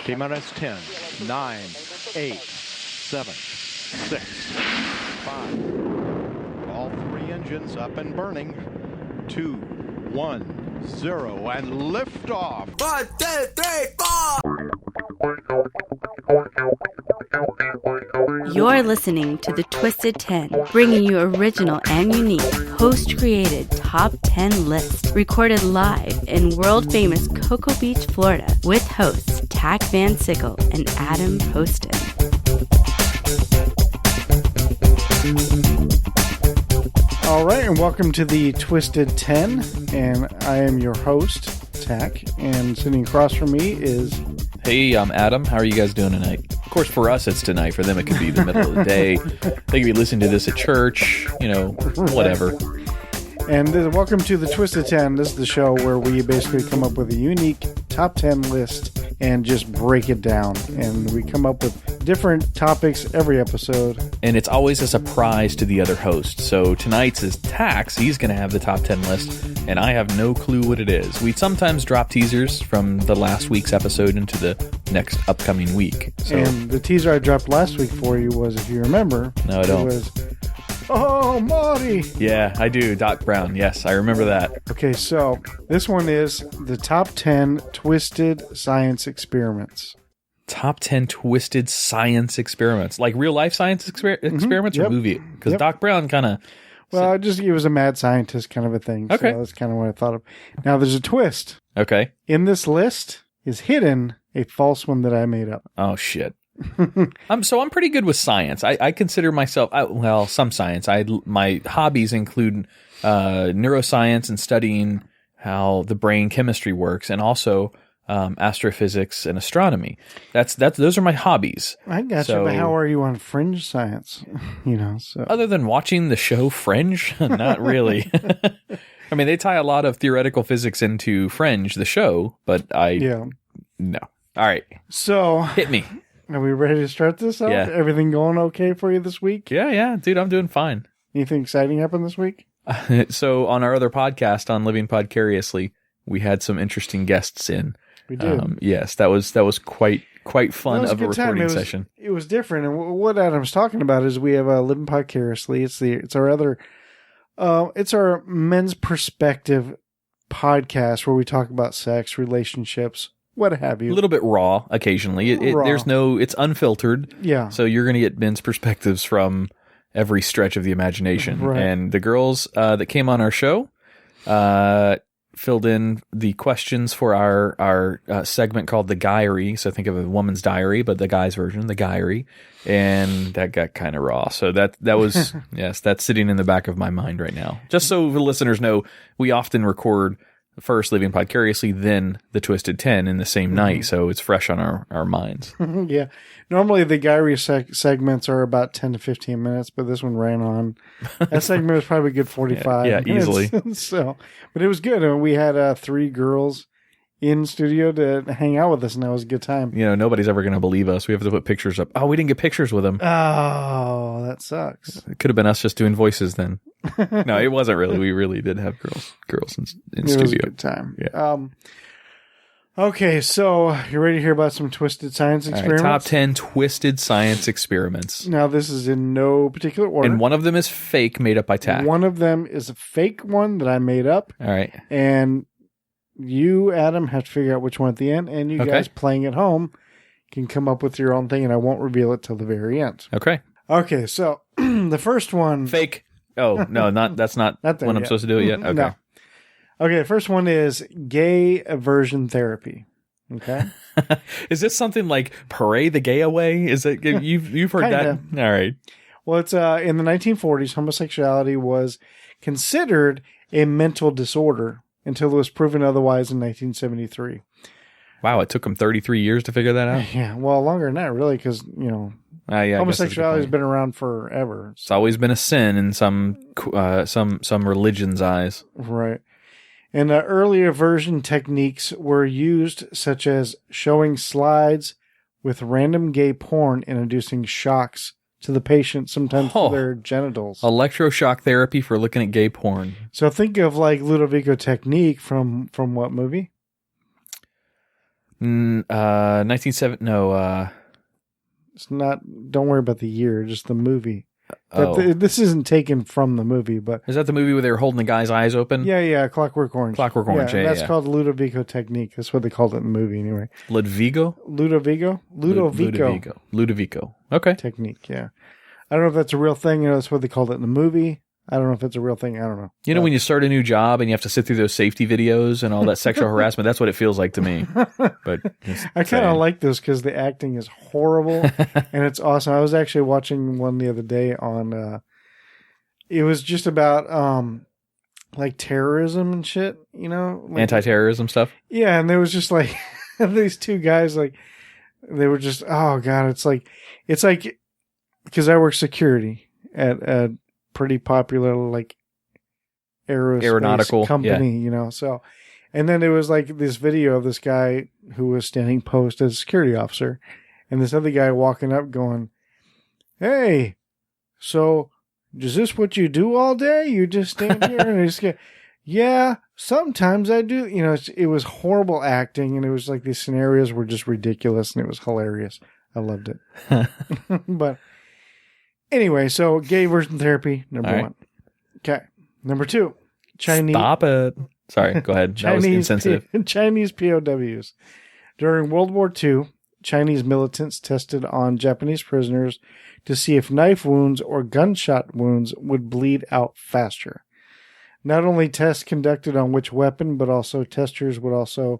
T-minus 10, 9, 8, 7, 6, 5. All three engines up and burning. 2, 1, 0, and liftoff. 1, 2, 3, 4. You're listening to the Twisted 10, bringing you original and unique, host-created top 10 lists, recorded live in world-famous Cocoa Beach, Florida, with hosts Tach Van Sickle and Adam Poston. All right, and welcome to the Twisted 10, and I am your host, Tach, and sitting across from me is... Hey, I'm Adam. How are you guys doing tonight? Of course, for us, it's tonight. For them, it could be the middle of the day. They could be listening to this at church, whatever. And welcome to the Twisted 10. This is the show where we basically come up with a unique top 10 list and just break it down. And we come up with different topics every episode. And it's always a surprise to the other host. So tonight's is Tach. He's going to have the top 10 list, and I have no clue what it is. We sometimes drop teasers from the last week's episode into the next upcoming week. So, and the teaser I dropped last week for you was, if you remember... No, I don't. It was... Oh, Marty! Yeah, I do. Doc Brown. Yes, I remember that. Okay, so this one is the top 10 twisted science experiments. Top 10 twisted science experiments. Like real-life science experiments or movie? Because Doc Brown kind of... Well, he was a mad scientist kind of a thing. Okay. So that's kind of what I thought of. Now, there's a twist. Okay. In this list is hidden a false one that I made up. Oh, shit. So I'm pretty good with science. I consider myself, some science. My hobbies include neuroscience and studying how the brain chemistry works, and also astrophysics and astronomy. Those are my hobbies. I got you, but how are you on fringe science? So other than watching the show Fringe, not really. I mean, they tie a lot of theoretical physics into Fringe, the show, but no. All right, so hit me. Are we ready to start this off? Yeah. Everything going okay for you this week? Yeah, dude, I'm doing fine. Anything exciting happen this week? So on our other podcast, on Living Podcariously, we had some interesting guests in. We did. Yes, that was quite fun of a recording session. It was different, and what Adam's talking about is we have a Living Podcariously. It's our men's perspective podcast where we talk about sex, relationships, what have you. A little bit raw occasionally. It's unfiltered. Yeah. So you're going to get men's perspectives from every stretch of the imagination. Right. And the girls that came on our show filled in the questions for our segment called The Guyry. So think of a woman's diary, but the guy's version, The Guyry. And that got kind of raw. So that was, yes, that's sitting in the back of my mind right now. Just so the listeners know, we often record first Living Podcariously, then the Twisted 10 in the same night, so it's fresh on our minds. Yeah. Normally the Guyry segments are about 10 to 15 minutes, but this one ran on. That segment was probably a good 45 yeah, minutes. easily. But it was good. And we had 3 girls in studio to hang out with us, and that was a good time. Nobody's ever going to believe us. We have to put pictures up. Oh, we didn't get pictures with them. Oh, that sucks. It could have been us just doing voices then. No, it wasn't really. We really did have girls in studio. It was a good time. Yeah. Okay, so you ready to hear about some twisted science experiments? All right, top 10 twisted science experiments. Now, this is in no particular order. And one of them is fake, made up by Tach. One of them is a fake one that I made up. All right. And you, Adam, have to figure out which one at the end. And you guys playing at home can come up with your own thing, and I won't reveal it till the very end. Okay. Okay, so the first one... Fake. Oh, no, that's not when I'm supposed to do it yet? Okay. No. Okay, the first one is gay aversion therapy. Okay. Is this something like Parade the Gay Away? Is it you've heard Kinda. that? All right. Well, it's in the 1940s, homosexuality was considered a mental disorder until it was proven otherwise in 1973. Wow, it took them 33 years to figure that out? Yeah, well, longer than that, really, because, homosexuality has been around forever. It's always been a sin in some religion's eyes. Right. And early aversion techniques were used, such as showing slides with random gay porn and inducing shocks to the patient, sometimes to their genitals. Electroshock therapy for looking at gay porn. So think of like Ludovico Technique from what movie? 1970. No. It's not. Don't worry about the year. Just the movie. This isn't taken from the movie, but is that the movie where they were holding the guy's eyes open? Yeah. Clockwork Orange. Clockwork Orange. Yeah, that's called Ludovico technique. That's what they called it in the movie, anyway. Ludovico. Okay. Technique. Yeah. I don't know if that's a real thing. That's what they called it in the movie. I don't know if it's a real thing. I don't know. You know, when you start a new job and you have to sit through those safety videos and all that sexual harassment, that's what it feels like to me. But I kind of like this because the acting is horrible and it's awesome. I was actually watching one the other day on, it was just about, like terrorism and shit, you know? Like, anti-terrorism stuff? Yeah. And there was just like these two guys, like, they were just, oh God, it's like, because I work security at pretty popular like aeronautical company, you know. So, and then it was like this video of this guy who was standing post as a security officer, and this other guy walking up going, "Hey, so is this what you do all day? You just stand here?" And he's like, "Yeah, sometimes I do." You know, it was horrible acting, and it was like these scenarios were just ridiculous, and it was hilarious. I loved it, but. Anyway, so gay version therapy, number one. Okay. Number two, Chinese. Stop it. Sorry, go ahead. That was insensitive. Chinese POWs. During World War II, Chinese militants tested on Japanese prisoners to see if knife wounds or gunshot wounds would bleed out faster. Not only tests conducted on which weapon, but also testers would also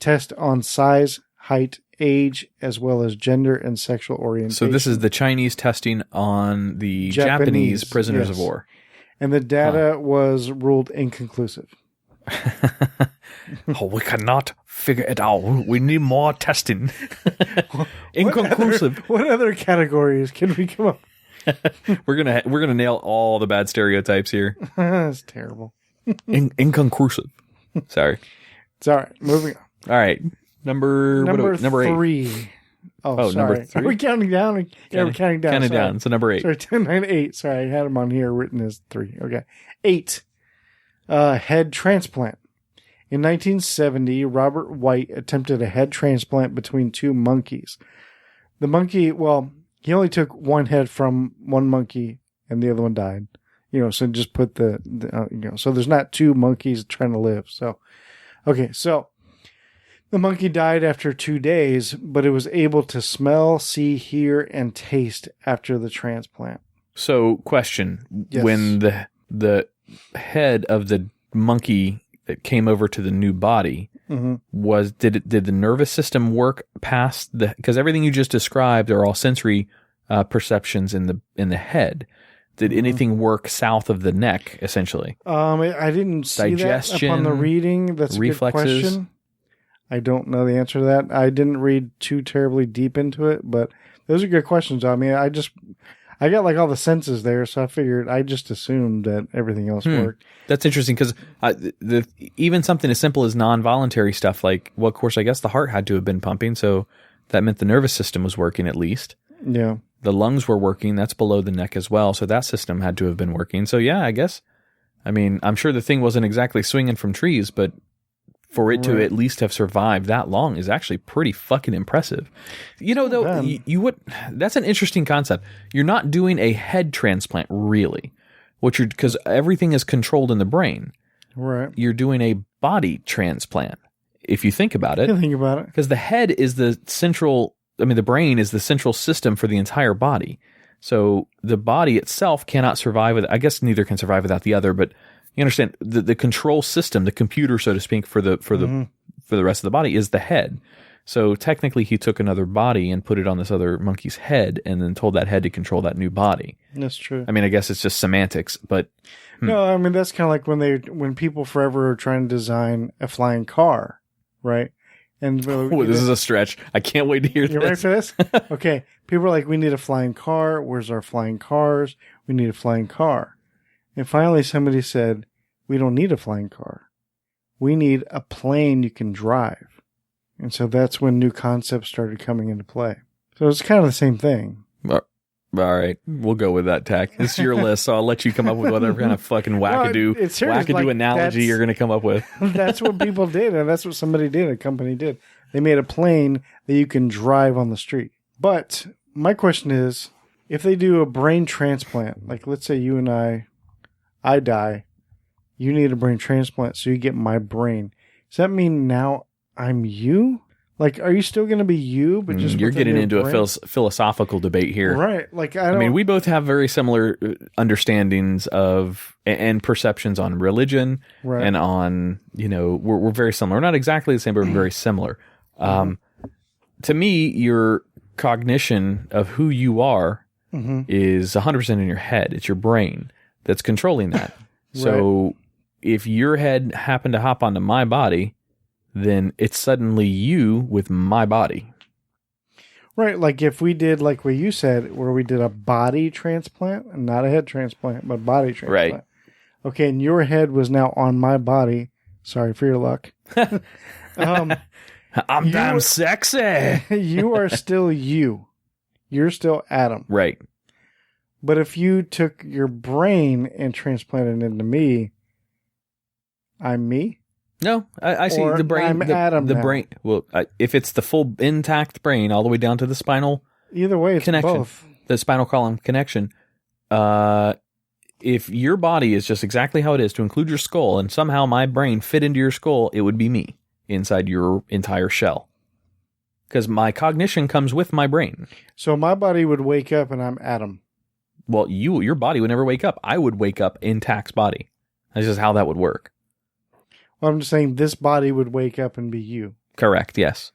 test on size, height, age, as well as gender and sexual orientation. So this is the Chinese testing on the Japanese prisoners of war. And the data was ruled inconclusive. We cannot figure it out. We need more testing. Inconclusive. What other categories can we come up? We're gonna nail all the bad stereotypes here. That's terrible. Inconclusive. Sorry. It's all right. Moving on. All right. Number 3. 8. Oh, sorry. Number 3. Are we counting down? Yeah, we're counting down. Counting down. So number 8. Sorry, 10, 9, 8. Sorry, I had them on here written as 3. Okay. 8. Head transplant. In 1970, Robert White attempted a head transplant between 2 monkeys. The monkey, well, he only took one head from one monkey and the other one died. You know, so just put so there's not 2 monkeys trying to live. So, okay, so. The monkey died after 2 days, but it was able to smell, see, hear, and taste after the transplant. So, question: Yes. When the head of the monkey that came over to the new body did the nervous system work past the? Because everything you just described are all sensory perceptions in the head. Did anything work south of the neck? Essentially, I didn't see digestion, that upon the reading. That's reflexes. A good question. I don't know the answer to that. I didn't read too terribly deep into it, but those are good questions. I mean, I got like all the senses there, so I just assumed that everything else worked. That's interesting because even something as simple as non-voluntary stuff, like, well, of course, I guess the heart had to have been pumping, so that meant the nervous system was working at least. Yeah. The lungs were working. That's below the neck as well, so that system had to have been working. So yeah, I guess. I mean, I'm sure the thing wasn't exactly swinging from trees, but for it to at least have survived that long is actually pretty fucking impressive. You know, though, you would. That's an interesting concept. You're not doing a head transplant, really, because everything is controlled in the brain. Right. You're doing a body transplant, if you think about it. Think about it. Because the head is the central. I mean, the brain is the central system for the entire body. So the body itself cannot survive with. I guess neither can survive without the other, but. You understand the control system, the computer, so to speak, for the rest of the body is the head. So technically, he took another body and put it on this other monkey's head, and then told that head to control that new body. That's true. I mean, I guess it's just semantics, but no, I mean that's kind of like when people forever are trying to design a flying car, right? And this is a stretch. I can't wait to hear this. You ready for this? Okay, people are like, we need a flying car. Where's our flying cars? We need a flying car. And finally somebody said, we don't need a flying car. We need a plane you can drive. And so that's when new concepts started coming into play. So it's kind of the same thing. All right. We'll go with that, Tach. It's your list, so I'll let you come up with whatever kind of fucking wackadoo like, analogy you're going to come up with. That's what people did, and that's what somebody did, a company did. They made a plane that you can drive on the street. But my question is, if they do a brain transplant, like let's say you and I die, you need a brain transplant, so you get my brain. Does that mean now I'm you? Like, are you still going to be you? But just you're getting into brain? a philosophical debate here, right? Like, I mean, we both have very similar understandings of and perceptions on religion, right. and on we're very similar. We're not exactly the same, but we're very similar. To me, your cognition of who you are is 100% in your head. It's your brain that's controlling that. So if your head happened to hop onto my body, then it's suddenly you with my body. Right, like if we did, like what you said, where we did a body transplant, not a head transplant, but body transplant. Right. Okay, and your head was now on my body. Sorry for your luck. I'm damn sexy. You are still you. You're still Adam. Right. But if you took your brain and transplanted it into me, I'm me? No, I see the brain. I'm Adam the now. brain. Well, if it's the full intact brain, all the way down to the spinal. Either way, it's connection, both. the spinal column connection. If your body is just exactly how it is, to include your skull, and somehow my brain fit into your skull, it would be me inside your entire shell. Because my cognition comes with my brain. So my body would wake up and I'm Adam. Well, your body would never wake up. I would wake up in Tach's body. That's just how that would work. Well, I'm just saying this body would wake up and be you. Correct, yes.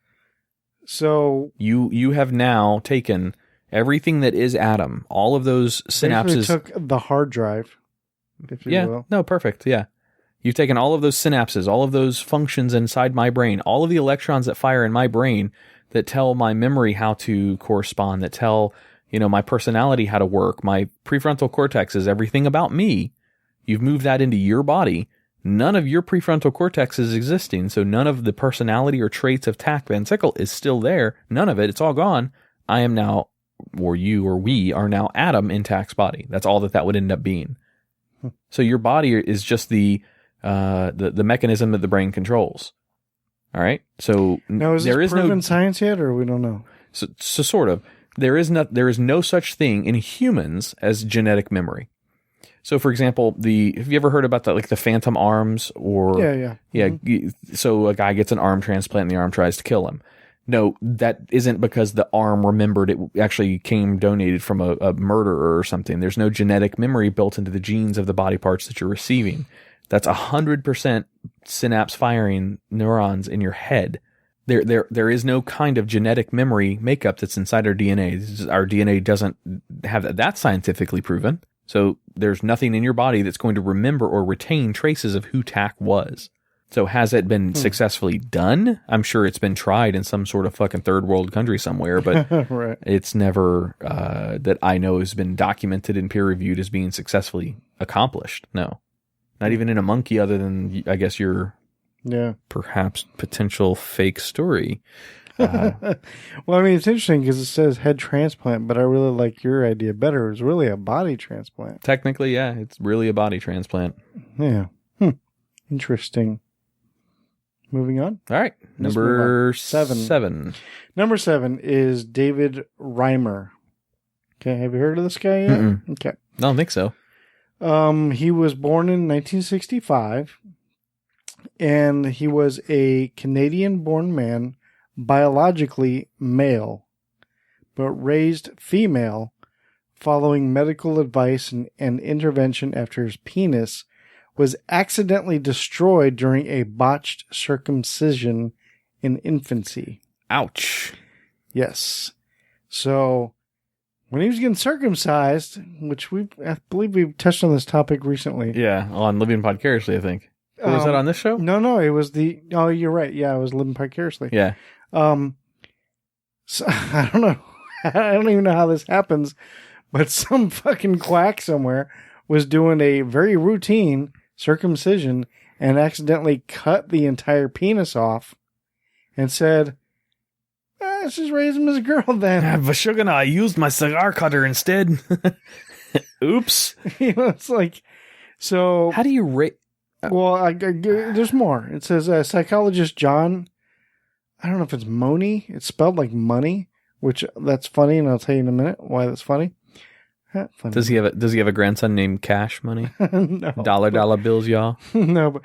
So you have now taken everything that is Adam, all of those synapses. took the hard drive, if you will. No, perfect, yeah. You've taken all of those synapses, all of those functions inside my brain, all of the electrons that fire in my brain that tell my memory how to correspond, that tell, my personality how to work, my prefrontal cortex is everything about me. You've moved that into your body. None of your prefrontal cortex is existing, so none of the personality or traits of Tach Van Sickle is still there. None of it. It's all gone. I am now, or you or we are now Adam in Tach's body. That's all that would end up being. So your body is just the mechanism that the brain controls. All right. So now, is this proven science yet, or we don't know? So sort of. There is no such thing in humans as genetic memory. So, for example, have you ever heard about the phantom arms? Or yeah. Mm-hmm. So a guy gets an arm transplant and the arm tries to kill him. No, that isn't because the arm remembered it actually came donated from a murderer or something. There's no genetic memory built into the genes of the body parts that you're receiving. That's 100% synapse firing neurons in your head. There is no kind of genetic memory makeup that's inside our DNA. Our DNA doesn't have that. That's scientifically proven. So there's nothing in your body that's going to remember or retain traces of who Tach was. So has it been successfully done? I'm sure it's been tried in some sort of fucking third world country somewhere, but right. It's never that I know has been documented and peer reviewed as being successfully accomplished. No, not even in a monkey, other than I guess your perhaps potential fake story. Well, I mean, it's interesting because it says head transplant, but I really like your idea better. It's really a body transplant. Technically, yeah, it's really a body transplant. Yeah. Interesting. Moving on. All right. Number 7. Number 7 is David Reimer. Okay. Have you heard of this guy yet? Mm-mm. Okay. I don't think so. He was born in 1965, and he was a Canadian-born man, biologically male, but raised female following medical advice and intervention after his penis was accidentally destroyed during a botched circumcision in infancy. Ouch. Yes. So when he was getting circumcised, which I believe we've touched on this topic recently. Yeah, on Living Vicariously, I think. Or was that on this show? No, it was oh, you're right. Yeah, it was Living Vicariously. Yeah. So I don't know. I don't even know how this happens, but some fucking quack somewhere was doing a very routine circumcision and accidentally cut the entire penis off and said, let's just raise him as a girl then. Vashugana, I used my cigar cutter instead. Oops. It's like, so. How do you rate? Well, there's more. It says psychologist John I don't know if it's Money. It's spelled like money, which that's funny, and I'll tell you in a minute why that's funny. Funny. Does he have a grandson named Cash Money? No. Dollar bills, y'all. No, but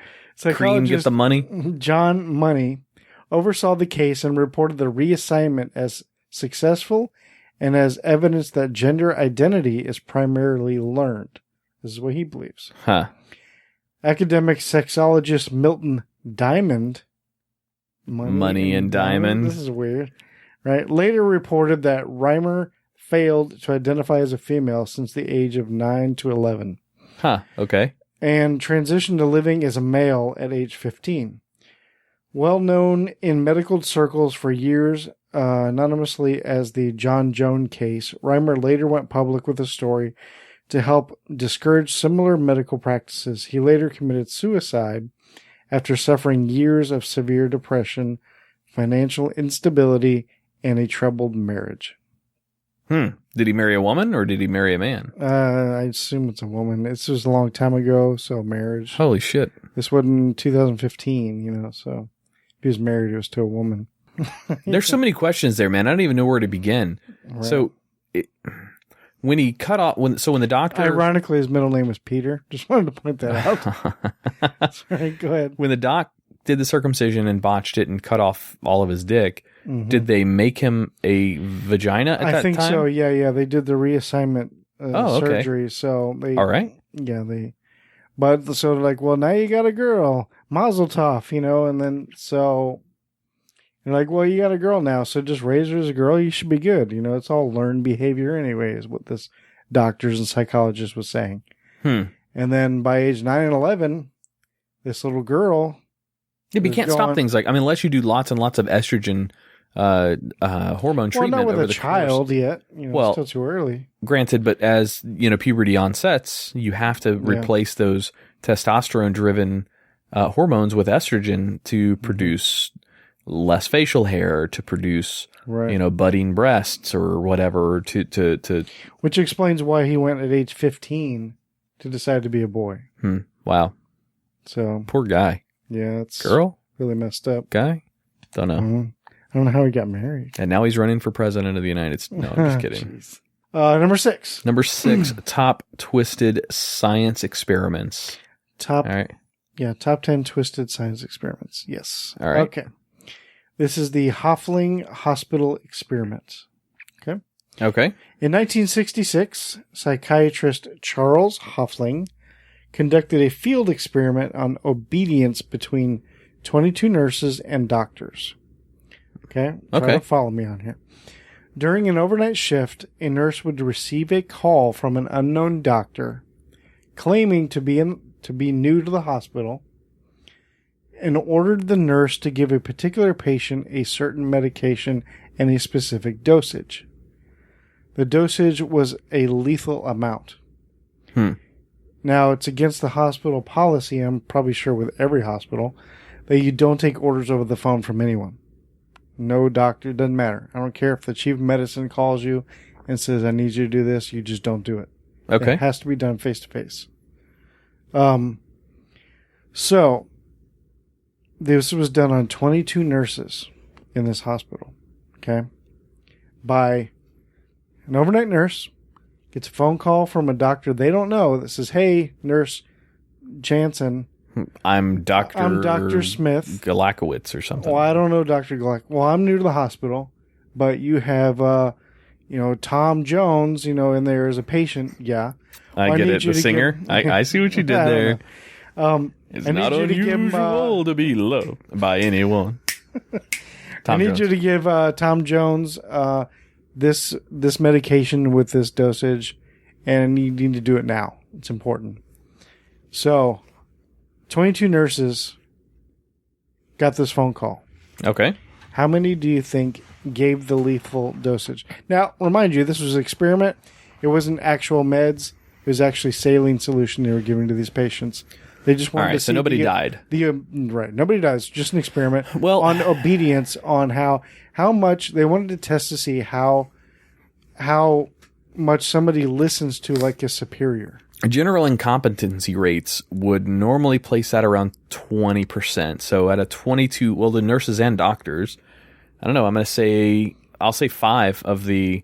Cream, get the money. John Money oversaw the case and reported the reassignment as successful and as evidence that gender identity is primarily learned. This is what he believes. Huh. Academic sexologist Milton Diamond. Money and Diamond. This is weird. Right. Later reported that Reimer failed to identify as a female since the age of 9 to 11. Huh. Okay. And transitioned to living as a male at age 15. Well known in medical circles for years, anonymously as the John Joan case, Reimer later went public with a story to help discourage similar medical practices. He later committed suicide after suffering years of severe depression, financial instability, and a troubled marriage. Did he marry a woman or did he marry a man? I assume it's a woman. This was a long time ago, so marriage. Holy shit. This wasn't in 2015, so if he was married, it was to a woman. There's so many questions there, man. I don't even know where to begin. Right. So, when he cut off, when the doctor... Ironically, his middle name was Peter. Just wanted to point that out. Sorry, go ahead. When the doc did the circumcision and botched it and cut off all of his dick, did they make him a vagina at that time? I think so, yeah. They did the reassignment okay. surgery, so they... All right. Yeah, But so they're like, well, now you got a girl. Mazel tov, and then so... They're like, well, you got a girl now, so just raise her as a girl. You should be good. It's all learned behavior anyway, is what this doctors and psychologists was saying. And then by age 9 and 11, this little girl... Yeah, but you can't stop things unless you do lots and lots of estrogen hormone treatment. Well, not with over a the child course. yet. It's still too early. Granted, but as puberty onsets, you have to replace those testosterone-driven hormones with estrogen to produce less facial hair, to produce budding breasts or whatever. To which explains why he went at age 15 to decide to be a boy. Wow. So poor guy. Yeah, it's girl really messed up. Guy, don't know. I don't know how he got married. And now he's running for president of the United States. No, I'm just kidding. Number 6. Number 6, top twisted science experiments. All right. Yeah, top 10 twisted science experiments. Yes. All right. Okay. This is the Hoffling Hospital experiment. Okay. Okay. In 1966, psychiatrist Charles Hoffling conducted a field experiment on obedience between 22 nurses and doctors. Okay? Try to follow me on here. During an overnight shift, a nurse would receive a call from an unknown doctor claiming to be new to the hospital and ordered the nurse to give a particular patient a certain medication and a specific dosage. The dosage was a lethal amount. Now, it's against the hospital policy, I'm probably sure with every hospital, that you don't take orders over the phone from anyone. No doctor, doesn't matter. I don't care if the chief of medicine calls you and says, I need you to do this, you just don't do it. Okay. It has to be done face to face. So, this was done on 22 nurses in this hospital. Okay. By an overnight nurse. Gets a phone call from a doctor they don't know that says, hey, Nurse Jansen. I'm Dr. Smith. Galakowitz or something. Well, I don't know Dr. Galakowitz. Well, I'm new to the hospital, but you have, Tom Jones, in there as a patient. Yeah. I get it. The singer. I see what you did there. It's not unusual to be loved by anyone. I need you to give Tom Jones this medication with this dosage, and you need to do it now. It's important. So, 22 nurses got this phone call. Okay. How many do you think gave the lethal dosage? Now, remind you, this was an experiment. It wasn't actual meds. It was actually saline solution they were giving to these patients. They just wanted to see. So nobody died. Right. Nobody died. It's just an experiment on obedience, on how much they wanted to test to see how much somebody listens to like a superior. General incompetency rates would normally place that around 20%. So at a 22, well, the nurses and doctors I don't know. I'll say 5 of the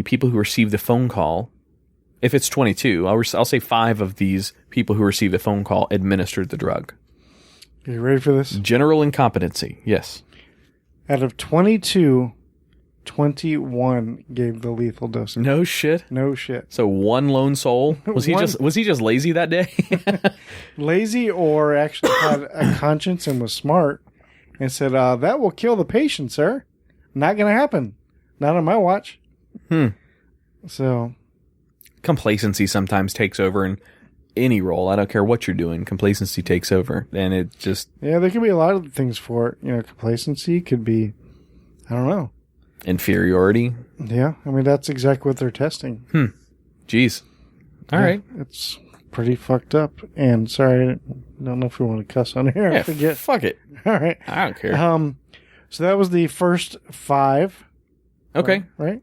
people who received the phone call. If it's 22, I'll say 5 of these people who received the phone call administered the drug. Are you ready for this? General incompetency. Yes. Out of 22, 21 gave the lethal dosage. No shit. No shit. So one lone soul. Was he just lazy that day? Lazy, or actually had a conscience and was smart and said, that will kill the patient, sir. Not going to happen. Not on my watch. So Complacency sometimes takes over in any role. I don't care what you're doing. Complacency takes over. And it just... Yeah, there could be a lot of things for it. Complacency could be, I don't know. Inferiority. Yeah, I mean, that's exactly what they're testing. Jeez. All right. It's pretty fucked up. And sorry, I don't know if we want to cuss on here. Yeah, I forget. fuck it. All right. I don't care. So that was the first 5. Okay. Right?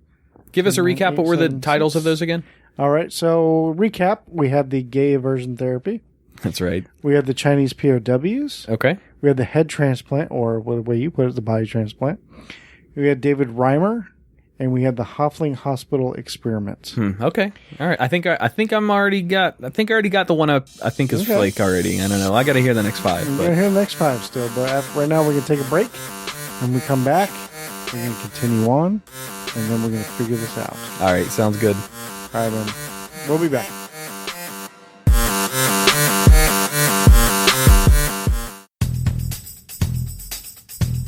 Give us a recap. What were the titles of those again? All right. So recap, we had the gay aversion therapy. That's right. We had the Chinese POWs. Okay. We had the head transplant, or the way you put it, the body transplant. We had David Reimer, and we had the Hoffling Hospital experiments. Okay. All right. I think I already got the one I think is Flake already. I don't know. I got to hear the next 5. We're going to hear the next 5 still, but right now we're going to take a break. When we come back, we're going to continue on, and then we're going to figure this out. All right. Sounds good. All right, man. We'll be back.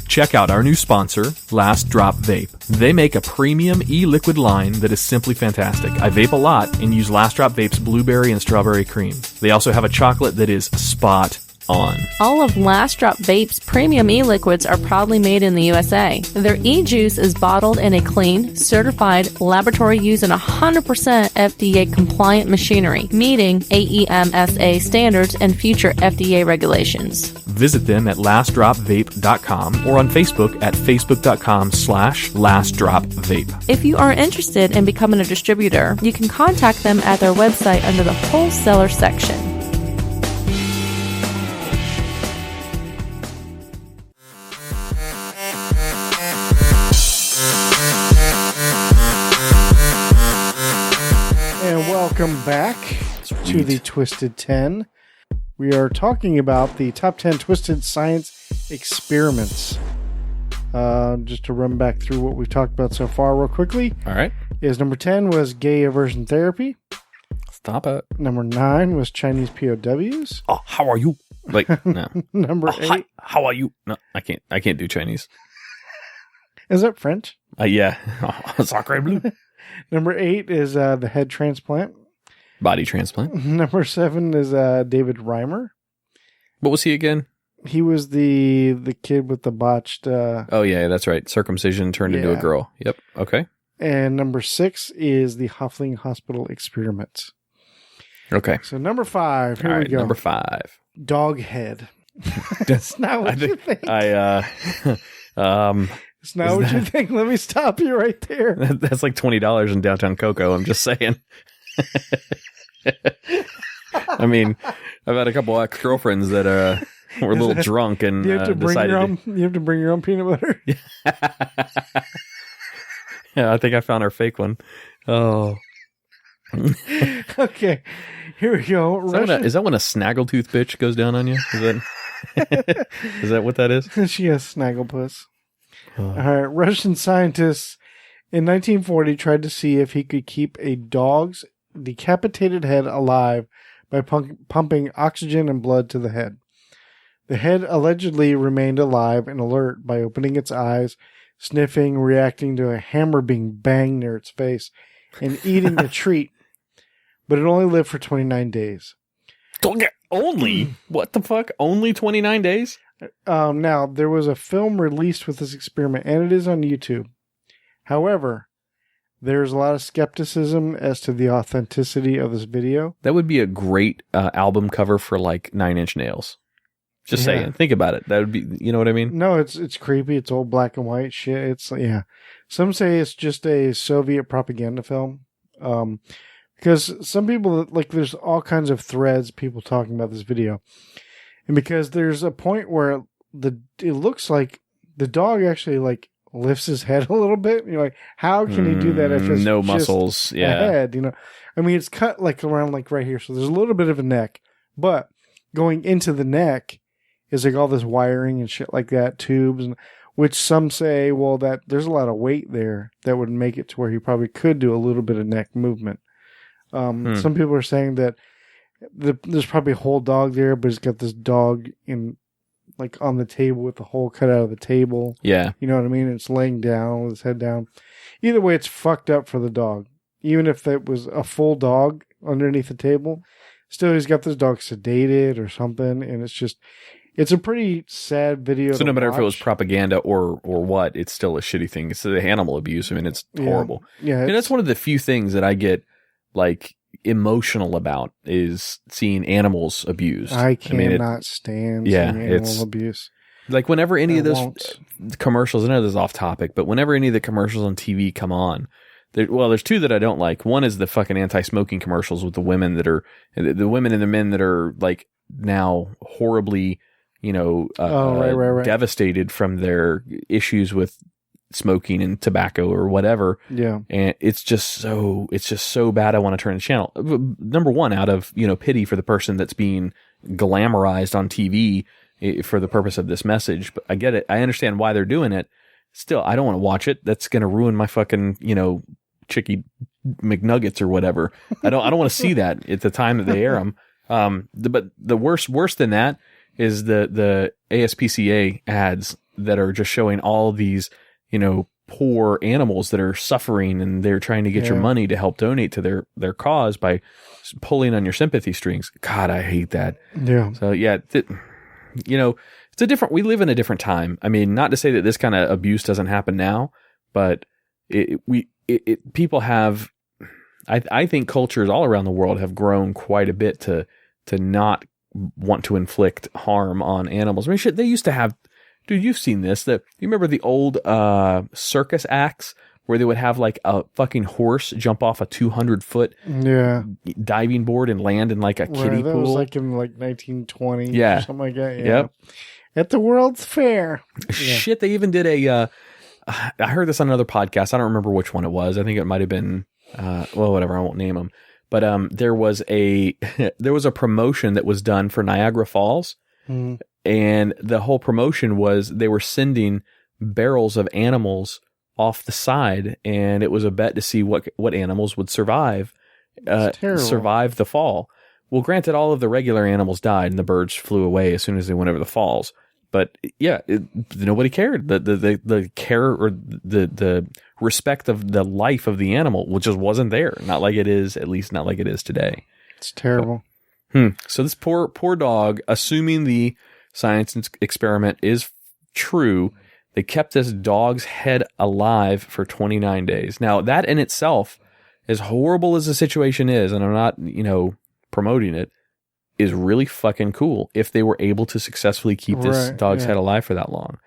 Check out our new sponsor, Last Drop Vape. They make a premium e-liquid line that is simply fantastic. I vape a lot and use Last Drop Vape's blueberry and strawberry cream. They also have a chocolate that is spot on. All of Last Drop Vape's premium e-liquids are proudly made in the USA. Their e-juice is bottled in a clean, certified, laboratory used in 100% FDA-compliant machinery, meeting AEMSA standards and future FDA regulations. Visit them at lastdropvape.com or on Facebook at facebook.com/lastdropvape. If you are interested in becoming a distributor, you can contact them at their website under the wholesaler section. Welcome back to the Twisted 10. We are talking about the top 10 Twisted Science experiments. Just to run back through what we've talked about so far real quickly. All right. Is number 10 was gay aversion therapy. Stop it. Number 9 was Chinese POWs. Oh, how are you? Like, no. Number 8. Hi, how are you? No, I can't do Chinese. Is that French? Yeah. Sacre bleu. Number 8 is the head transplant. Body transplant. Number 7 is David Reimer. What was he again? He was the kid with the botched... oh, yeah, that's right. Circumcision turned into a girl. Yep. Okay. And number 6 is the Hoffling Hospital experiments. Okay. So number 5, here we go. Number 5. Dog head. That's not what you think. It's not what you think. Let me stop you right there. That's like $20 in downtown Cocoa. I'm just saying. I mean, I've had a couple ex-girlfriends that were a little drunk and you have to bring your own. You have to bring your own peanut butter. Yeah, I think I found our fake one. Oh. Okay, here we go. Is that when a snaggletooth bitch goes down on you? Is that what that is? She has snagglepuss. All right, Russian scientists in 1940 tried to see if he could keep a dog's decapitated head alive by pumping oxygen and blood to the head. The head allegedly remained alive and alert by opening its eyes, sniffing, reacting to a hammer being banged near its face, and eating a treat. But it only lived for 29 days. Only? What the fuck? Only 29 days? Now, there was a film released with this experiment, and it is on YouTube. However, there's a lot of skepticism as to the authenticity of this video. That would be a great album cover for like 9 Inch Nails. Just saying. Think about it. That would be, you know what I mean? No, it's creepy. It's old black and white shit. It's, yeah. Some say it's just a Soviet propaganda film. Because some people, like, there's all kinds of threads, people talking about this video. And because there's a point where it looks like the dog actually like lifts his head a little bit. You're like, how can he do that if it's no just muscles? a Yeah. head, you know? I mean, it's cut like around like right here. So there's a little bit of a neck, but going into the neck is like all this wiring and shit like that, tubes, and which some say, well, that there's a lot of weight there that would make it to where he probably could do a little bit of neck movement. Some people are saying that there's probably a whole dog there, but he's got this dog in like on the table with the hole cut out of the table. Yeah. You know what I mean? It's laying down with his head down. Either way, it's fucked up for the dog. Even if that was a full dog underneath the table, still he's got this dog sedated or something, and it's a pretty sad video. So no matter if it was propaganda or what, it's still a shitty thing. It's the animal abuse. I mean, it's horrible. Yeah, and that's one of the few things that I get like emotional about is seeing animals abused. I cannot stand seeing animal abuse. Like whenever any of those commercials, I know this is off topic, but whenever any of the commercials on TV come on, there's two that I don't like. One is the fucking anti-smoking commercials with the women that are the women and the men that are like now horribly, right. devastated from their issues with smoking and tobacco or whatever. Yeah. And it's just so bad. I want to turn the channel. Number one, out of, pity for the person that's being glamorized on TV for the purpose of this message. But I get it. I understand why they're doing it. Still, I don't want to watch it. That's going to ruin my fucking, Chicky McNuggets or whatever. I don't want to see that at the time that they air them. But the worse than that is the ASPCA ads that are just showing all these, poor animals that are suffering, and they're trying to get your money to help donate to their cause by pulling on your sympathy strings. God, I hate that. Yeah. So yeah, we live in a different time. I mean, not to say that this kind of abuse doesn't happen now, but people have, I think cultures all around the world have grown quite a bit to not want to inflict harm on animals. I mean, shit, they used to have, dude, you've seen this, you remember the old circus acts where they would have like a fucking horse jump off a 200-foot diving board and land in like a kiddie that pool? was like in like 1920 or something like that. Yeah. Yep. At the World's Fair. Shit, they even did I heard this on another podcast. I don't remember which one it was. I think it might have been, whatever. I won't name them. But there was a promotion that was done for Niagara Falls. Mm. And the whole promotion was they were sending barrels of animals off the side, and it was a bet to see what animals would survive the fall. Well, granted, all of the regular animals died, and the birds flew away as soon as they went over the falls. But yeah, nobody cared. The care or the respect of the life of the animal, which just wasn't there. Not like it is, at least not like it is today. It's terrible. So this poor dog, assuming the science experiment is true, they kept this dog's head alive for 29 days. Now, that in itself, as horrible as the situation is, and I'm not, promoting it, is really fucking cool if they were able to successfully keep this dog's head alive for that long.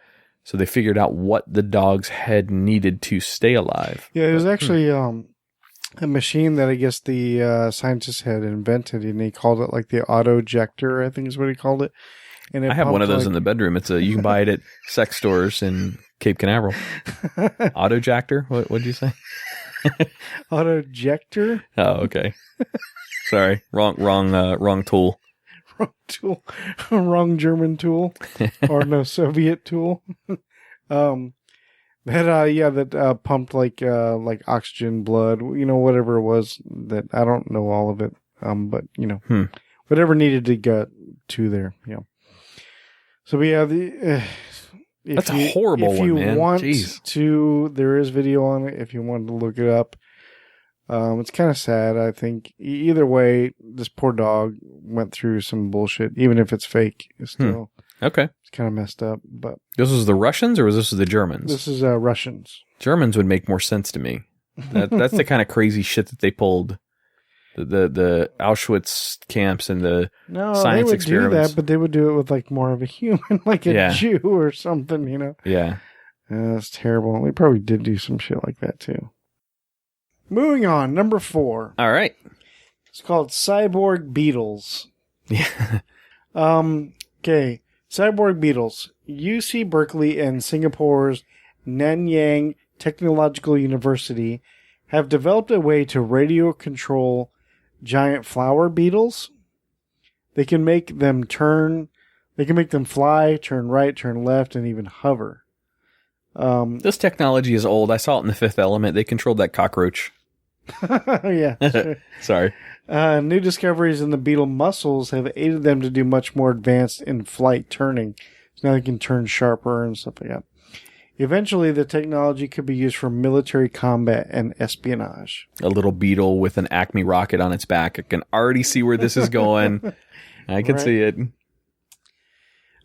So they figured out what the dog's head needed to stay alive. Yeah, it was actually a machine that I guess the scientists had invented, and he called it like the auto-ejector, I think is what he called it. And I have one of those in the bedroom. You can buy it at sex stores in Cape Canaveral. Auto-ejector? What did you say? Auto-ejector? Oh, okay. Sorry, wrong tool. Wrong tool. Wrong German tool. Or no, Soviet tool. That pumped like oxygen, blood, whatever it was. That I don't know all of it. But whatever needed to get to there. Yeah. So that's a horrible one, man. If you want Jeez. to, there is video on it. If you want to look it up. It's kind of sad, I think. Either way, this poor dog went through some bullshit, even if it's fake. It's still okay. It's kind of messed up. But this was the Russians, or was this the Germans? This is Russians. Germans would make more sense to me. That's the kind of crazy shit that they pulled. The Auschwitz camps and the science experiments. Do that, but they would do it with like more of a human, like a Jew or something. Yeah, that's terrible. They probably did do some shit like that too. Moving on, number 4. All right. It's called Cyborg Beetles. Yeah. Okay. Cyborg beetles. UC Berkeley and Singapore's Nanyang Technological University have developed a way to radio control giant flower beetles. They can make them fly, turn right, turn left, and even hover. This technology is old. I saw it in The Fifth Element. They controlled that cockroach. Yeah. Sure. Sorry. New discoveries in the beetle muscles have aided them to do much more advanced in-flight turning. So now they can turn sharper and stuff like that. Eventually, the technology could be used for military combat and espionage. A little beetle with an Acme rocket on its back. I can already see where this is going. I can see it.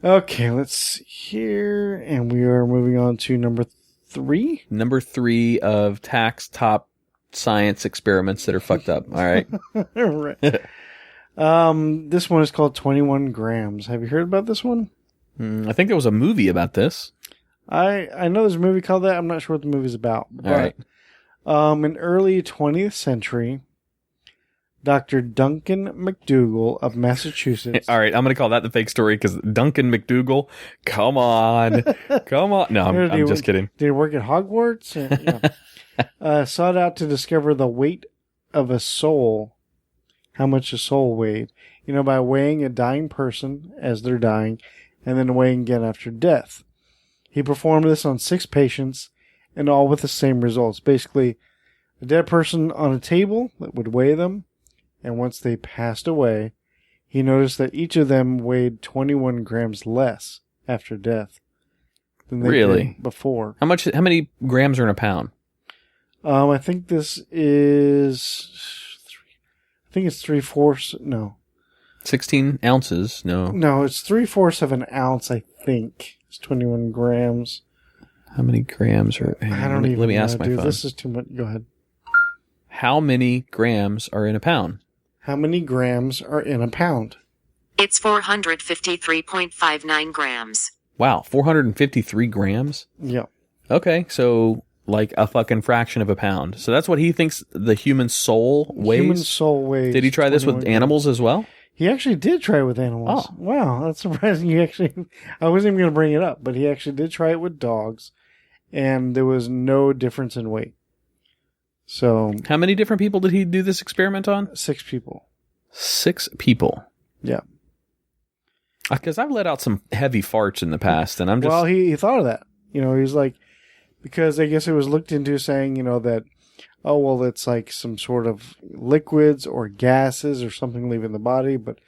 Okay, let's see here. And we are moving on to number 3. Number 3 of Tach's top science experiments that are fucked up. All right. Right. This one is called 21 grams. Have you heard about this one? I think there was a movie about this. I know there's a movie called that. I'm not sure what the movie's about. But, All right. In early 20th century, Dr. Duncan McDougall of Massachusetts. All right, I'm going to call that the fake story because Duncan McDougall, come on. Come on. No, I'm just kidding. Did he work at Hogwarts? Sought out to discover the weight of a soul, how much a soul weighed. By weighing a dying person as they're dying and then weighing again after death. He performed this on 6 patients and all with the same results. Basically, a dead person on a table that would weigh them, and once they passed away, he noticed that each of them weighed 21 grams less after death than they did before. How many grams are in a pound? I think this is... I think it's 3/4... No. 16 ounces? No. No, it's 3/4 of an ounce, I think. It's 21 grams. How many grams are... I don't even know. Let me ask my phone. phone. This is too much. Go ahead. How many grams are in a pound? How many grams are in a pound? It's 453.59 grams. Wow, 453 grams? Yeah. Okay, so like a fucking fraction of a pound. So that's what he thinks the human soul weighs? Human soul weighs. Did he try this with animals as well? He actually did try it with animals. Oh. Wow, that's surprising. I wasn't even going to bring it up, but he actually did try it with dogs, and there was no difference in weight. So, how many different people did he do this experiment on? 6 people. 6 people. Yeah. Because I've let out some heavy farts in the past, and I'm just... Well, he thought of that. He's like, because I guess it was looked into saying, that, oh, well, it's like some sort of liquids or gases or something leaving the body, but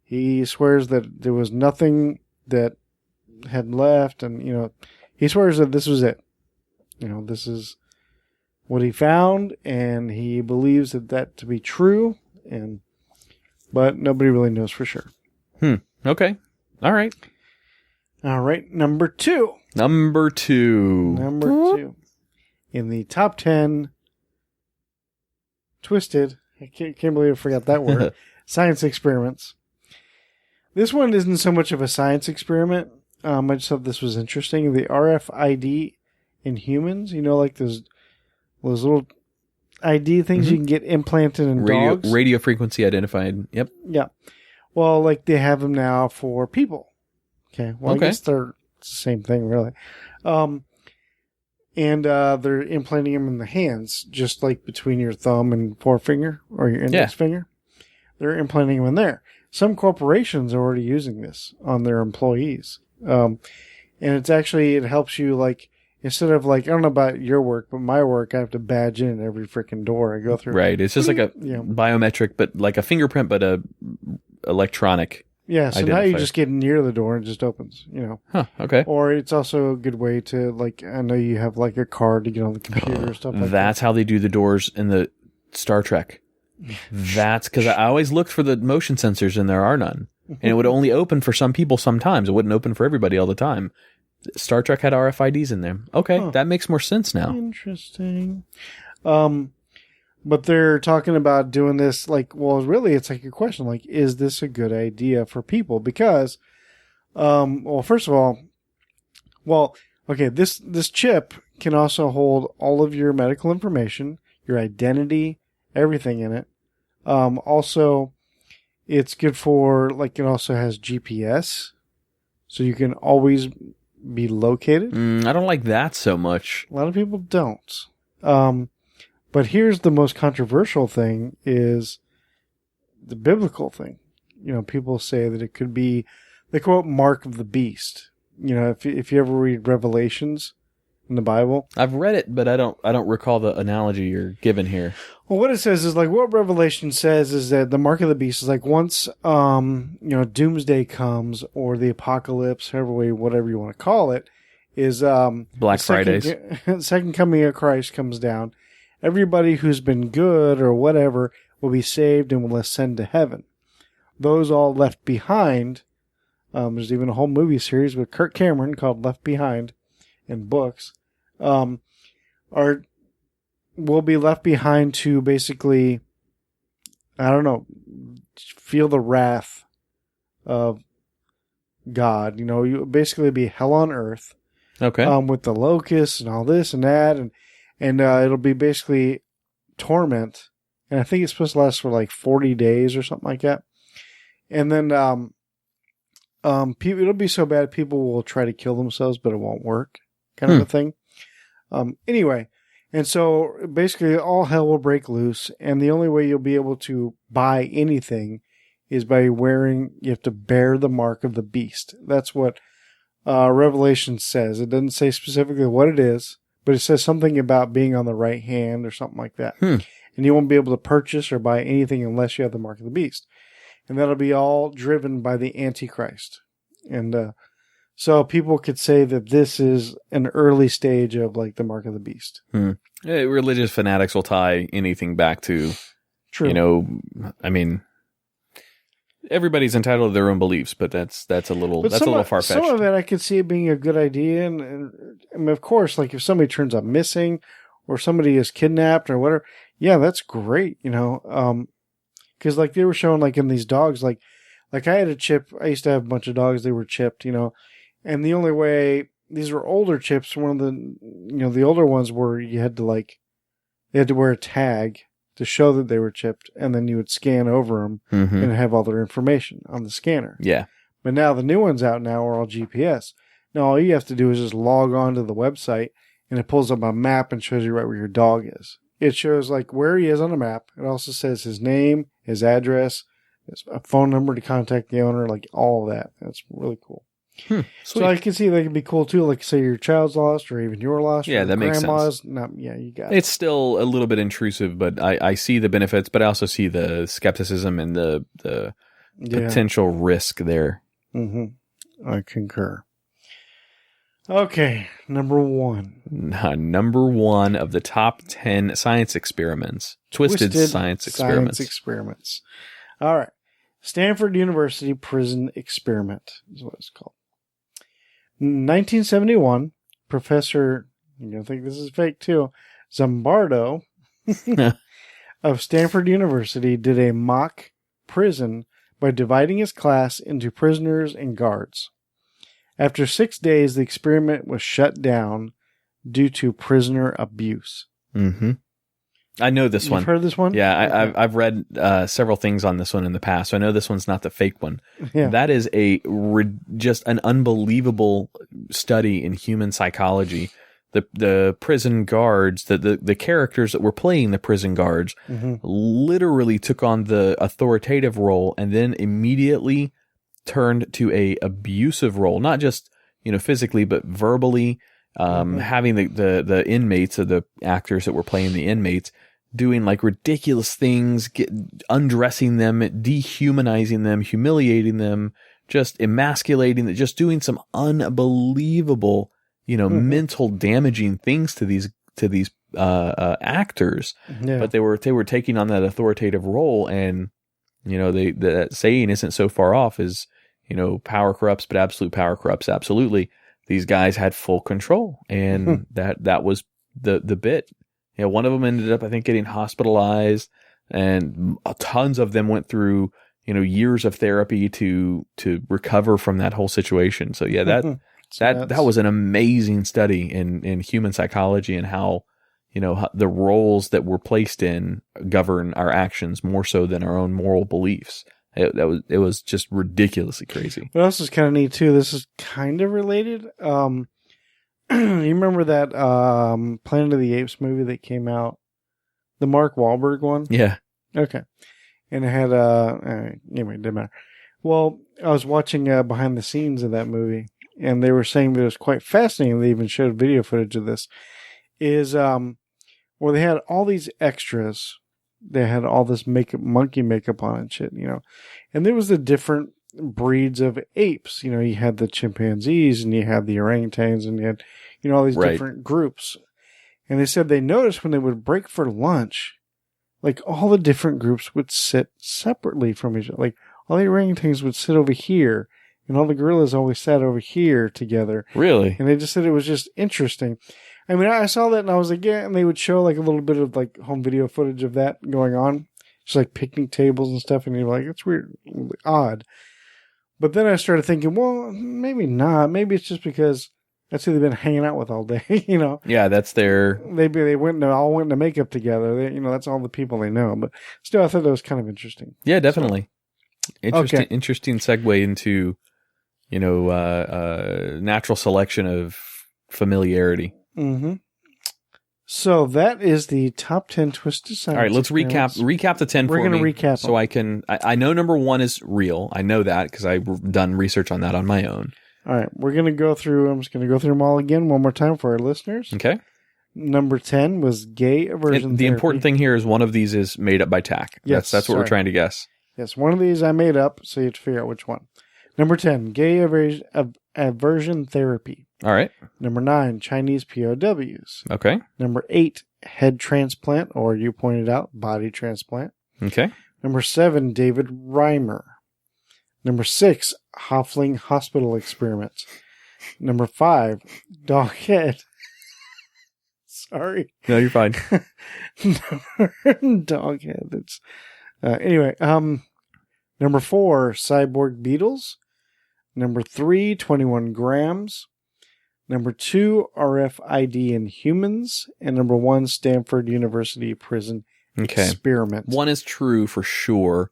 he swears that there was nothing that had left, and, he swears that this was it. This is what he found, and he believes that to be true, but nobody really knows for sure. Okay. All right. Number 2. Number 2. In the top 10 Twisted, I can't believe I forgot that word, science experiments. This one isn't so much of a science experiment. I just thought this was interesting. The RFID in humans, like those little ID things you can get implanted in dogs. Radio frequency identified. Yep. Yeah. Well, like they have them now for people. Okay. Well, okay. I guess it's the same thing, really. And they're implanting them in the hands, just like between your thumb and forefinger or your index finger. They're implanting them in there. Some corporations are already using this on their employees. And it helps you, like, instead of, like, I don't know about your work, but my work, I have to badge in every freaking door I go through. Right. It's just like a biometric, but like a fingerprint, but a electronic. Yeah, so now you just get near the door and it just opens, Huh, okay. Or it's also a good way to, like, I know you have, like, a card to get on the computer or stuff like that. That's how they do the doors in the Star Trek. That's because I always looked for the motion sensors and there are none. And it would only open for some people sometimes. It wouldn't open for everybody all the time. Star Trek had RFIDs in there. Okay, that makes more sense now. Interesting. But they're talking about doing this, like, well, really, it's like a question, like, is this a good idea for people? Because, first of all, okay, this chip can also hold all of your medical information, your identity, everything in it. Also, it's good for, like, it also has GPS. so you can always be located. I don't like that so much. A lot of people don't. But here's the most controversial thing is the biblical thing. People say that it could be the quote mark of the beast. If you ever read Revelations in the Bible. I've read it, but I don't recall the analogy you're given here. Well, what it says is like what Revelation says is that the mark of the beast is like once doomsday comes or the apocalypse, whatever you want to call it, is Black Fridays. Second coming of Christ comes down. Everybody who's been good or whatever will be saved and will ascend to heaven. Those all left behind, there's even a whole movie series with Kirk Cameron called Left Behind in books, will be left behind to basically, feel the wrath of God. You basically be hell on earth. Okay. With the locusts and all this and that, and it'll be basically torment. And I think it's supposed to last for like 40 days or something like that. And then it'll be so bad people will try to kill themselves, but it won't work, kind of a thing. Anyway, and so basically all hell will break loose, and the only way you'll be able to buy anything is by you have to bear the mark of the beast. That's what Revelation says. It doesn't say specifically what it is, but it says something about being on the right hand or something like that. And you won't be able to purchase or buy anything unless you have the mark of the beast. And that'll be all driven by the Antichrist. And so people could say that this is an early stage of like the mark of the beast. Religious fanatics will tie anything back to, True. Everybody's entitled to their own beliefs, but that's a little far-fetched. Some of it I could see it being a good idea. And of course, like if somebody turns up missing or somebody is kidnapped or whatever, yeah, that's great, because like they were showing like in these dogs, like I had a chip. I used to have a bunch of dogs. They were chipped, and the only way, these were older chips. One of the, the older ones were they had to wear a tag to show that they were chipped, and then you would scan over them and have all their information on the scanner. Yeah. But now the new ones out now are all GPS. Now all you have to do is just log on to the website, and it pulls up a map and shows you right where your dog is. It shows like where he is on the map. It also says his name, his address, a phone number to contact the owner, like all of that. That's really cool. So I can see that could be cool too. Like say your child's lost or even you're lost. Yeah, or that makes sense. You got it. It's still a little bit intrusive, but I see the benefits, but I also see the skepticism and the potential risk there. I concur. Okay, number one. Number one of the top 10 science experiments. Twisted science experiments. All right. Stanford University Prison Experiment is what it's called. 1971, Professor, you're going to think this is fake too, Zimbardo of Stanford University did a mock prison by dividing his class into prisoners and guards. After 6 days, the experiment was shut down due to prisoner abuse. I know this one. You've heard this one? Yeah, okay. I've read several things on this one in the past, so I know this one's not the fake one. Yeah. That is just an unbelievable study in human psychology. The prison guards, the characters that were playing the prison guards, literally took on the authoritative role and then immediately turned to a abusive role, not just physically but verbally, having the inmates, or the actors that were playing the inmates, doing like ridiculous things, undressing them, dehumanizing them, humiliating them, just emasculating them, just doing some unbelievable mental damaging things to these actors. But they were taking on that authoritative role, and that saying isn't so far off, is power corrupts, but absolute power corrupts absolutely. These guys had full control, and that was the bit. One of them ended up, I think, getting hospitalized, and tons of them went through years of therapy to recover from that whole situation. So yeah, that was an amazing study in human psychology and how the roles that we're placed in govern our actions more so than our own moral beliefs. It was just ridiculously crazy. What else is kind of neat too? This is kind of related. You remember that Planet of the Apes movie that came out, the Mark Wahlberg one? Yeah. Okay. And it had anyway, didn't matter. Well, I was watching behind the scenes of that movie, and they were saying that it was quite fascinating. They even showed video footage of this. Is well, they had all these extras. They had all this monkey makeup on and shit, and there was the different breeds of apes. You had the chimpanzees, and you had the orangutans, and you had, all these different groups. And they said they noticed when they would break for lunch, like all the different groups would sit separately from each other. Like all the orangutans would sit over here, and all the gorillas always sat over here together. Really? And they just said it was just interesting. I mean, I saw that and I was like, yeah, and they would show like a little bit of like home video footage of that going on. Just like picnic tables and stuff. And you're like, it's weird, odd. But then I started thinking, well, maybe not. Maybe it's just because that's who they've been hanging out with all day, Yeah, that's their... They all went into makeup together. That's all the people they know. But still, I thought that was kind of interesting. Yeah, definitely. So, Interesting segue into, natural selection of familiarity. Mm-hmm. So that is the top 10 Twisted Science. All right, let's recap the 10 for me. We're going to recap so I know number 1 is real. I know that because I've done research on that on my own. All right, we're going to go through, I'm just going to go through them all again one more time for our listeners. Okay. Number 10 was gay aversion The therapy. important thing here is one of these is made up by Tach. Yes, that's what we're trying to guess. Yes, one of these I made up, so you have to figure out which one. Number 10, gay aversion therapy. All right. Number 9, Chinese POWs. Okay. Number 8, head transplant, or you pointed out, body transplant. Okay. Number 7, David Reimer. Number 6, Hoffling Hospital experiments. Number 5, dog head. Sorry. No, you're fine. Dog head. It's, anyway, number 4, cyborg beetles. Number 3, 21 grams. Number 2, RFID in humans. And number 1, Stanford University prison experiment. 1 is true for sure.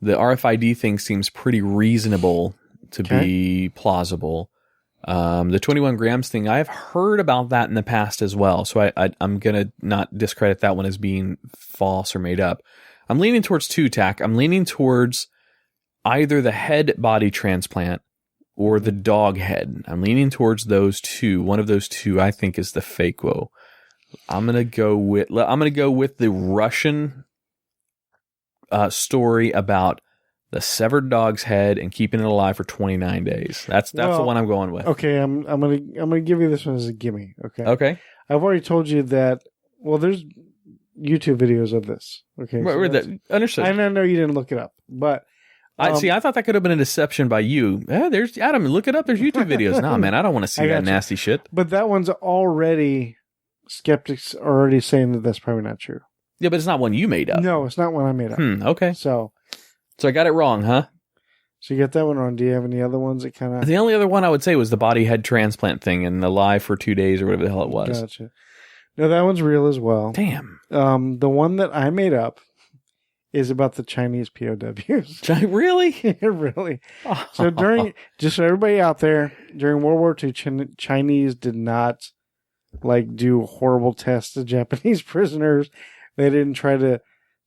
The RFID thing seems pretty reasonable to be plausible. The 21 grams thing, I've heard about that in the past as well. So I'm going to not discredit that one as being false or made up. I'm leaning towards 2, Tach. I'm leaning towards either the head body transplant or the dog head. I'm leaning towards those 2. One of those 2 I think is the fake woe. I'm going to go with the Russian story about the severed dog's head and keeping it alive for 29 days. That's the one I'm going with. Okay, I'm gonna give you this one as a gimme. Okay. Okay. I've already told you that. Well, there's YouTube videos of this. Okay. Understood. I know you didn't look it up, but I thought that could have been a deception by you. There's Adam. Look it up. There's YouTube videos. No, man, I don't want to see that nasty shit. But that one's already skeptics are already saying that that's probably not true. Yeah, but it's not one you made up. No, it's not one I made up. Okay. So I got it wrong, huh? So you got that one wrong. Do you have any other ones that kind of... The only other one I would say was the body head transplant thing and alive for 2 days or whatever the hell it was. Gotcha. No, that one's real as well. Damn. The one that I made up is about the Chinese POWs. Really? Really. So just so everybody out there, during World War II, Chinese did not do horrible tests to Japanese prisoners. They didn't try to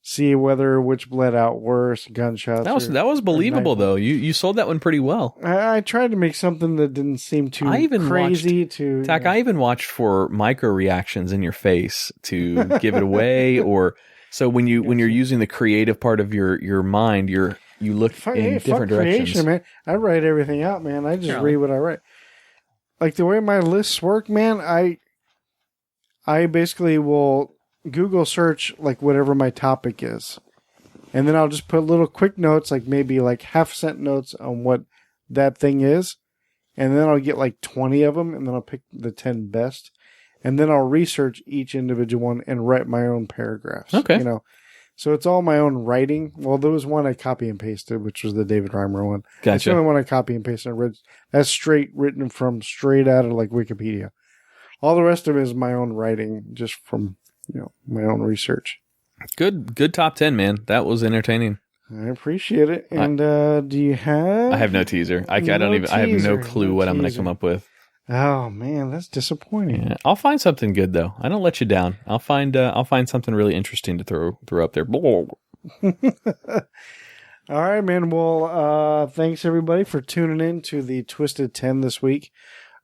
see which bled out worse, gunshots. That was believable though. You sold that one pretty well. I tried to make something that didn't seem too crazy. Tach, I even watched for micro reactions in your face to give it away, or so when you're using the creative part of your mind, you look in different directions. Creation, man. I write everything out, man. I just read what I write. Like the way my lists work, man. I basically will Google search whatever my topic is. And then I'll just put little quick notes, maybe half-cent notes on what that thing is. And then I'll get 20 of them, and then I'll pick the 10 best. And then I'll research each individual one and write my own paragraphs. Okay. So it's all my own writing. Well, there was one I copy and pasted, which was the David Reimer one. Gotcha. That's the only one I copy and pasted. That's written straight out of Wikipedia. All the rest of it is my own writing, just from my own research. Good top 10, man. That was entertaining. I appreciate it. And do you have? I have no teaser. I have no clue what I'm going to come up with. Oh man, that's disappointing. Yeah, I'll find something good though. I don't let you down. I'll find something really interesting to throw up there. All right, man. Well, thanks everybody for tuning in to the Twisted 10 this week.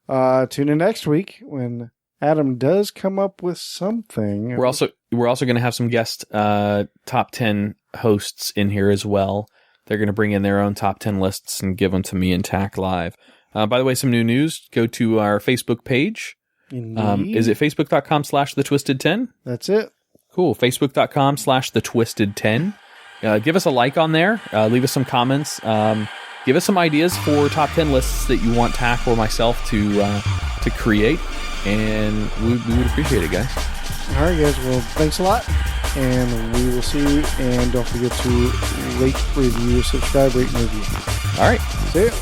Tune in next week when Adam does come up with something. We're also going to have some guest top 10 hosts in here as well. They're going to bring in their own top 10 lists and give them to me and Tach live. By the way, some new news. Go to our Facebook page. Is it facebook.com/thetwisted10? That's it. Cool. Facebook.com/thetwisted10. Give us a like on there. Leave us some comments. Give us some ideas for top 10 lists that you want Tach or myself to create. And we would appreciate it, guys. All right, guys. Well, thanks a lot. And we will see you. And don't forget to rate, review, subscribe, rate, and review. All right. See ya.